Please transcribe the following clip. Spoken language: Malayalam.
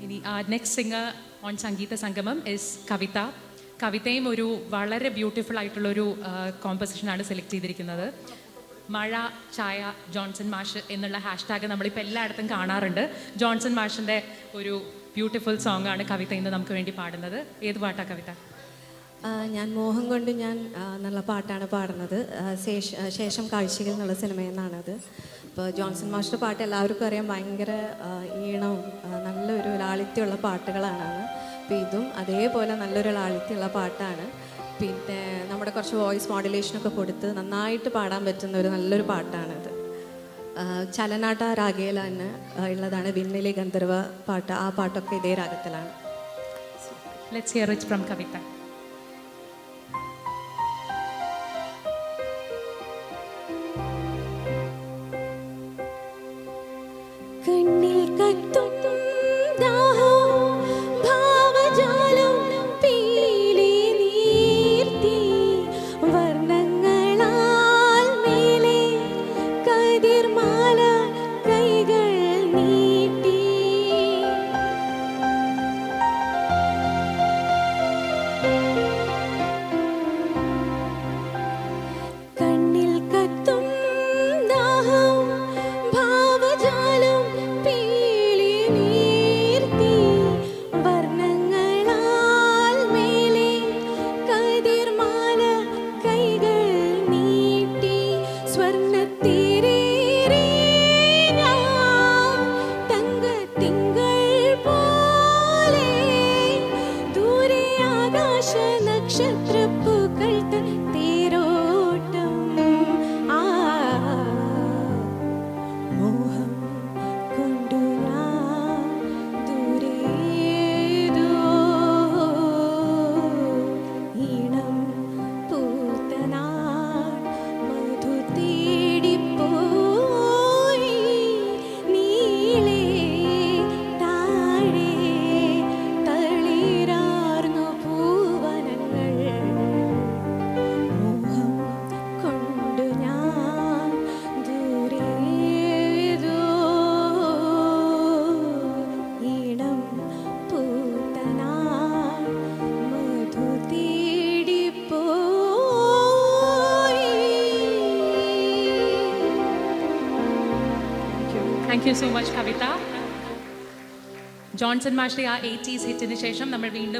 ഇനി നെക്സ്റ്റ് സിംഗർ ഓൺ സംഗീത സംഗമം ഇസ് കവിത. കവിതയും ഒരു വളരെ ബ്യൂട്ടിഫുൾ ആയിട്ടുള്ളൊരു കോമ്പസിഷനാണ് സെലക്ട് ചെയ്തിരിക്കുന്നത്. മഴ ചായ ജോൺസൺ മാഷ് എന്നുള്ള ഹാഷ്ടാഗ് നമ്മളിപ്പോൾ എല്ലായിടത്തും കാണാറുണ്ട്. ജോൺസൺ മാഷിൻ്റെ ഒരു ബ്യൂട്ടിഫുൾ സോങ് ആണ് കവിത ഇന്ന് നമുക്ക് വേണ്ടി പാടുന്നത്. ഏത് പാട്ടാണ് കവിത? ഞാൻ മോഹം കൊണ്ട് ഞാൻ നല്ല പാട്ടാണ് പാടുന്നത്. ശേഷം കാഴ്ചകൾ എന്നുള്ള സിനിമയിൽ നിന്നാണത്. ഇപ്പോൾ ജോൺസൺ മാസ്റ്റർ പാട്ട് എല്ലാവർക്കും അറിയാം, ഭയങ്കര ഈണവും നല്ലൊരു ലാളിത്യമുള്ള പാട്ടുകളാണ്. അപ്പോൾ ഇതും അതേപോലെ നല്ലൊരു ലാളിത്യമുള്ള പാട്ടാണ്. പിന്നെ നമ്മുടെ കുറച്ച് വോയിസ് മോഡുലേഷനൊക്കെ കൊടുത്ത് നന്നായിട്ട് പാടാൻ പറ്റുന്ന ഒരു നല്ലൊരു പാട്ടാണത്. ചലനാട്ട രാഗയിൽ തന്നെ ഉള്ളതാണ്. വിണ്ണിലെ ഗന്ധർവ പാട്ട്, ആ പാട്ടൊക്കെ ഇതേ രാഗത്തിലാണ്. ലെറ്റ്സ് ഹിയർ ഇറ്റ് ഫ്രം കവിത. കണ്ണിൽ കത്തും ദാഹം ഭാവജാലം പീലി നീർത്തി വർണ്ണങ്ങളാൽ മേലെ കതിർമാല കൈകൾ നീട്ടി കണ്ണിൽ കത്തും ദാഹം ഭാവജാലം നക്ഷത്രപ്പൂക്കൾ തേരോട്ടം മോഹം കൊണ്ടു ഞാൻ ദൂരേതോ ഈണം പൂത്തനാൾ മധു തേടിപ്പോയി നീളെ താഴെ തളിരാർന്നു പൂവനങ്ങൾ മോഹം കൊണ്ടു ഞാൻ ദൂരേതോ ഈണം പൂത്തനാൾ മധു തേടിപ്പോയി. Thank you so much Kavitha. Johnson മാഷിന്റെ ആ 80s ഹിറ്റിന് ശേഷം നമ്മൾ വീണ്ടും